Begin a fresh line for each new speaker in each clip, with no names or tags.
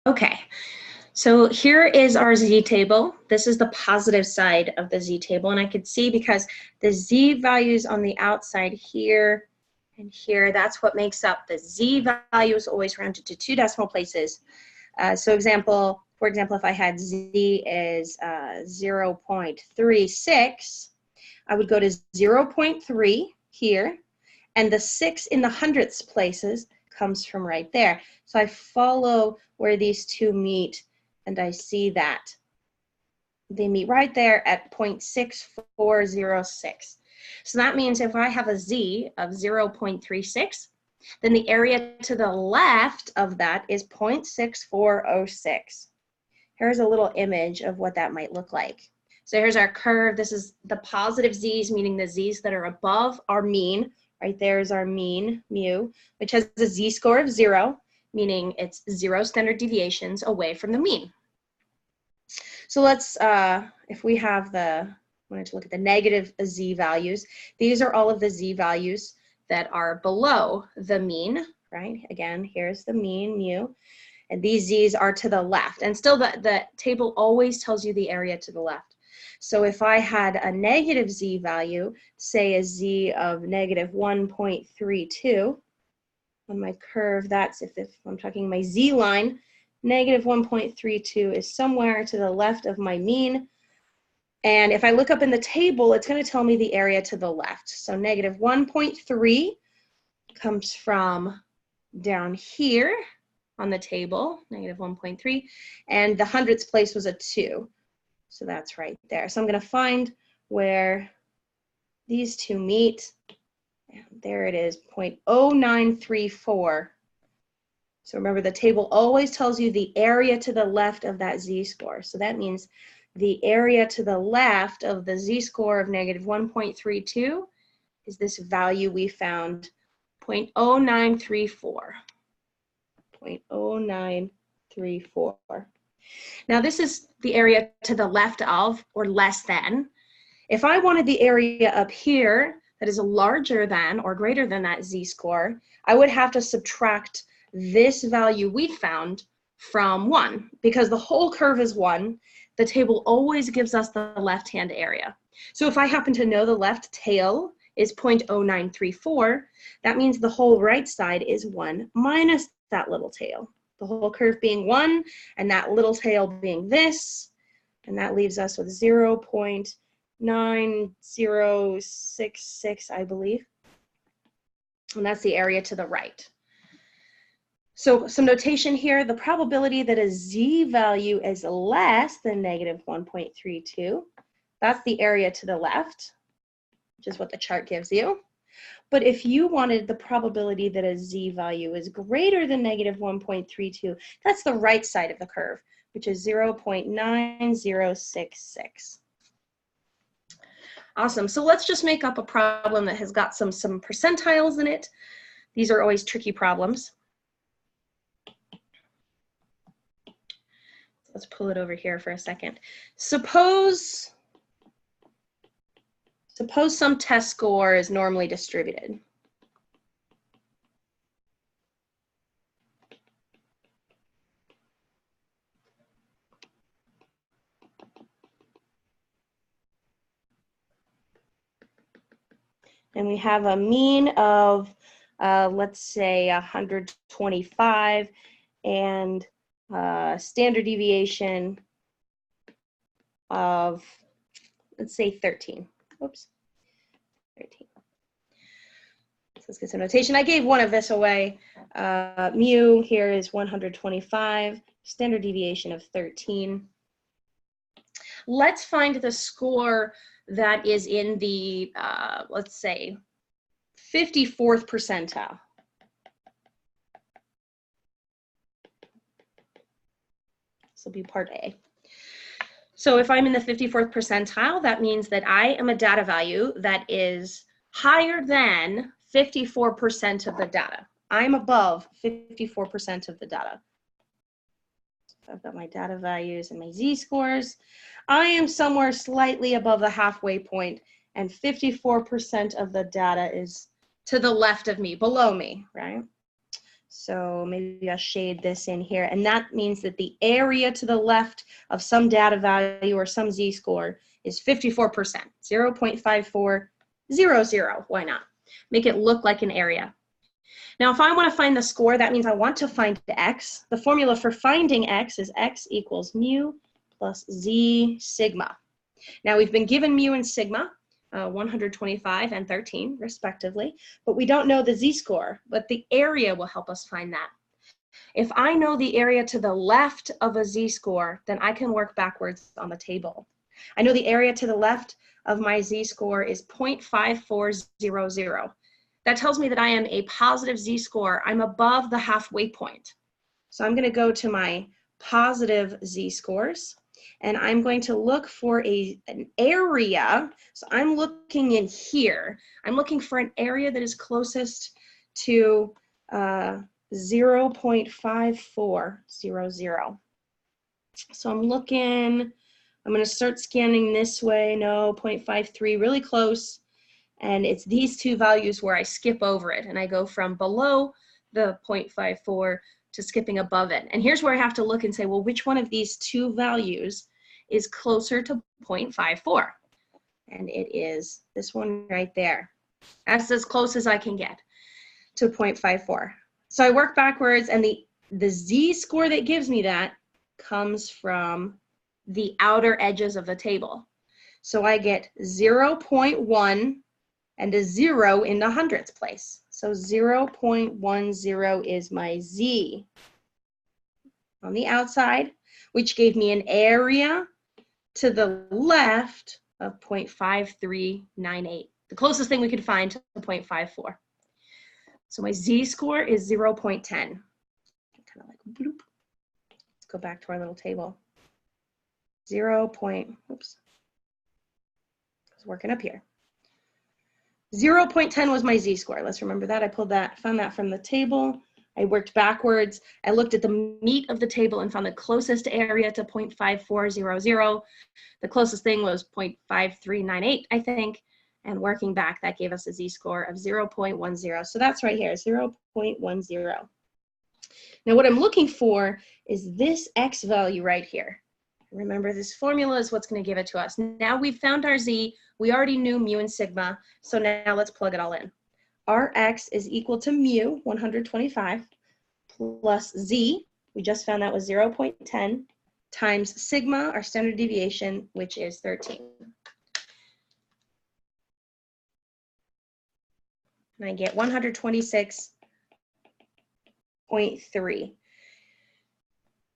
Okay, so here is our z table. This is the positive side of the z table, and I could see because the z values on the outside here and here, that's what makes up the z values, always rounded to 2 decimal places. For example, if I had z is 0.36, I would go to 0.3 here, and the 6 in the hundredths places comes from right there. So I follow where these two meet, and I see that they meet right there at 0.6406. So that means if I have a z of 0.36, then the area to the left of that is 0.6406. Here's a little image of what that might look like. So here's our curve. This is the positive z's, meaning the z's that are above our mean. Right there is our mean, mu, which has a z-score of 0, meaning it's 0 standard deviations away from the mean. So let's, if we have wanted to look at the negative z values, these are all of the z values that are below the mean, right? Again, here's the mean, mu, and these z's are to the left. And still the table always tells you the area to the left. So if I had a negative z value, say a z of negative 1.32, on my curve, that's if I'm talking my z line, negative 1.32 is somewhere to the left of my mean. And if I look up in the table, it's going to tell me the area to the left. So negative 1.3 comes from down here on the table, negative 1.3, and the hundredths place was a 2. So that's right there. So I'm going to find where these two meet. And there it is, 0.0934. So remember, the table always tells you the area to the left of that z-score. So that means the area to the left of the z-score of negative 1.32 is this value we found, 0.0934. 0.0934. Now this is the area to the left of, or less than. If I wanted the area up here that is larger than or greater than that z-score, I would have to subtract this value we found from 1, because the whole curve is 1. The table always gives us the left-hand area. So if I happen to know the left tail is 0.0934, that means the whole right side is 1 minus that little tail. The whole curve being 1, and that little tail being this, and that leaves us with 0.9066, I believe. And that's the area to the right. So some notation here, the probability that a z value is less than negative 1.32, that's the area to the left, which is what the chart gives you. But if you wanted the probability that a z value is greater than negative 1.32, that's the right side of the curve, which is 0.9066. Awesome. So let's just make up a problem that has got some percentiles in it. These are always tricky problems. Let's pull it over here for a second. Suppose some test score is normally distributed. And we have a mean of, let's say, 125, and standard deviation of, let's say, 13. Oops, 13. So let's get some notation. I gave one of this away. Mu here is 125, standard deviation of 13. Let's find the score that is in the, let's say, 54th percentile. This will be part A. So if I'm in the 54th percentile, that means that I am a data value that is higher than 54% of the data. I'm above 54% of the data. So I've got my data values and my z-scores. I am somewhere slightly above the halfway point, and 54% of the data is to the left of me, below me, right? So maybe I'll shade this in here. And that means that the area to the left of some data value or some z-score is 54%, 0.5400. Why not? Make it look like an area. Now, if I want to find the score, that means I want to find x. The formula for finding x is x equals mu plus z sigma. Now, we've been given mu and sigma, 125 and 13, respectively, but we don't know the z-score, but the area will help us find that. If I know the area to the left of a z-score, then I can work backwards on the table. I know the area to the left of my z-score is 0.5400. That tells me that I am a positive z-score. I'm above the halfway point. So I'm going to go to my positive z-scores, and I'm going to look for an area. So I'm looking in here. I'm looking for an area that is closest to 0.5400. So I'm looking, I'm going to start scanning this way. No, 0.53, really close. And it's these two values where I skip over it, and I go from below the 0.54 to skipping above it. And here's where I have to look and say, well, which one of these two values is closer to 0.54? And it is this one right there. That's as close as I can get to 0.54. So I work backwards, and the z-score that gives me that comes from the outer edges of the table. So I get 0.1 and a 0 in the hundredths place. So 0.10 is my z on the outside, which gave me an area to the left of 0.5398, the closest thing we could find to 0.54. So my z-score is 0.10. Kind of like bloop. Let's go back to our little table. Oops. I was working up here. 0.10 was my z-score. Let's remember that. I found that from the table. I worked backwards. I looked at the meat of the table and found the closest area to 0.5400. The closest thing was 0.5398, I think. And working back, that gave us a z-score of 0.10. So that's right here, 0.10. Now what I'm looking for is this x value right here. Remember, this formula is what's going to give it to us. Now we've found our z. We already knew mu and sigma, so now let's plug it all in. Our x is equal to mu, 125, plus z, we just found that was 0.10, times sigma, our standard deviation, which is 13. And I get 126.3.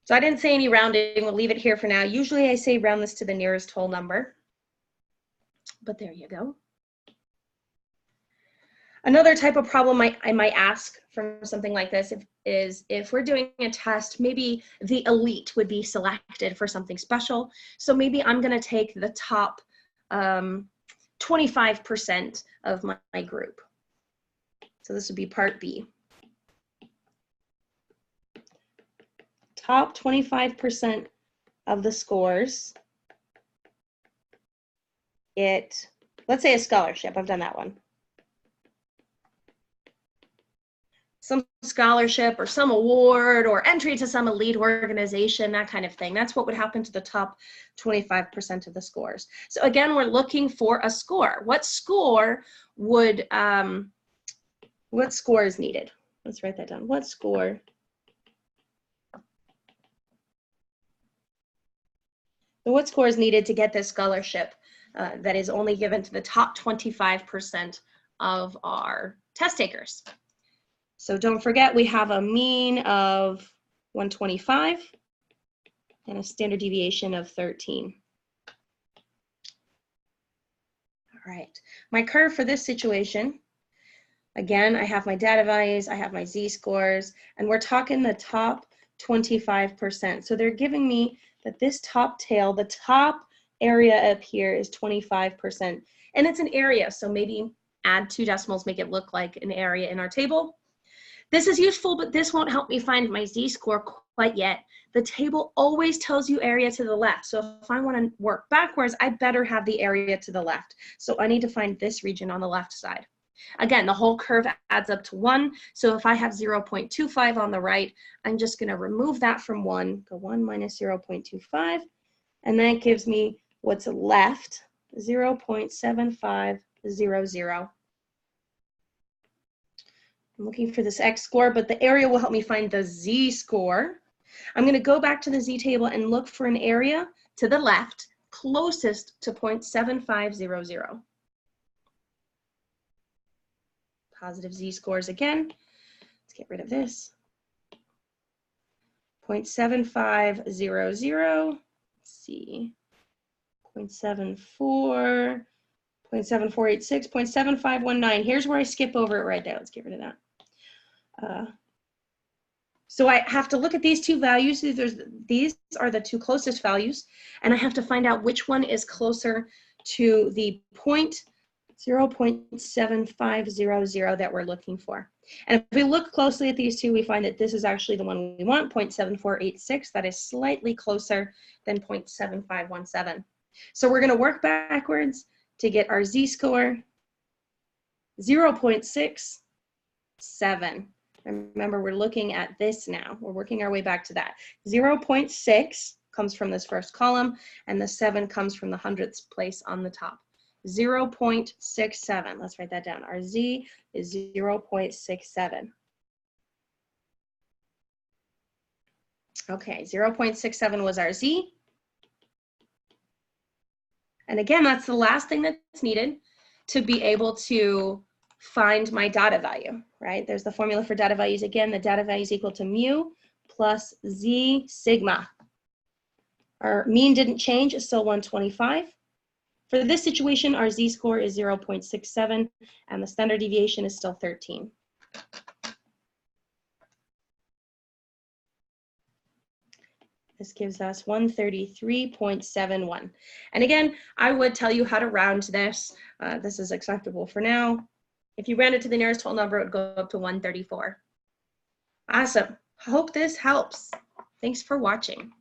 So I didn't say any rounding. We'll leave it here for now. Usually I say round this to the nearest whole number. But there you go. Another type of problem I might ask from something like this is if we're doing a test, maybe the elite would be selected for something special. So maybe I'm going to take the top 25% of my group. So this would be part B. Top 25% of the scores let's say a scholarship. I've done that one. Some scholarship or some award or entry to some elite organization, that kind of thing. That's what would happen to the top 25% of the scores. So again, we're looking for a score. What score is needed? Let's write that down. What score? So what score is needed to get this scholarship that is only given to the top 25% of our test takers? So don't forget, we have a mean of 125 and a standard deviation of 13. All right, my curve for this situation, again, I have my data values, I have my z-scores, and we're talking the top 25%. So they're giving me that this top tail, the top area up here is 25%. And it's an area, so maybe add 2 decimals, make it look like an area in our table. This is useful, but this won't help me find my z-score quite yet. The table always tells you area to the left. So if I want to work backwards, I better have the area to the left. So I need to find this region on the left side. Again, the whole curve adds up to 1. So if I have 0.25 on the right, I'm just going to remove that from 1, go 1 minus 0.25, and that gives me what's left, 0.7500. I'm looking for this x-score, but the area will help me find the z-score. I'm going to go back to the z-table and look for an area to the left closest to 0.7500. Positive z-scores again. Let's get rid of this. 0.7500, let's see, 0.74, 0.7486, 0.7519. Here's where I skip over it right there. Let's get rid of that. So I have to look at these two values. These are the two closest values, and I have to find out which one is closer to the 0.7500 that we're looking for. And if we look closely at these two, we find that this is actually the one we want, 0.7486. That is slightly closer than 0.7517. So we're going to work backwards to get our z-score, 0.67. Remember, we're looking at this now. We're working our way back to that. 0.6 comes from this first column, and the 7 comes from the hundredths place on the top. 0.67. Let's write that down. Our z is 0.67. Okay, 0.67 was our z. And again, that's the last thing that's needed to be able to find my data value, right? There's the formula for data values. Again, the data value is equal to mu plus z sigma. Our mean didn't change, it's still 125. For this situation, our z-score is 0.67, and the standard deviation is still 13. This gives us 133.71. And again, I would tell you how to round this. This is acceptable for now. If you round it to the nearest whole number, it would go up to 134. Awesome. Hope this helps. Thanks for watching.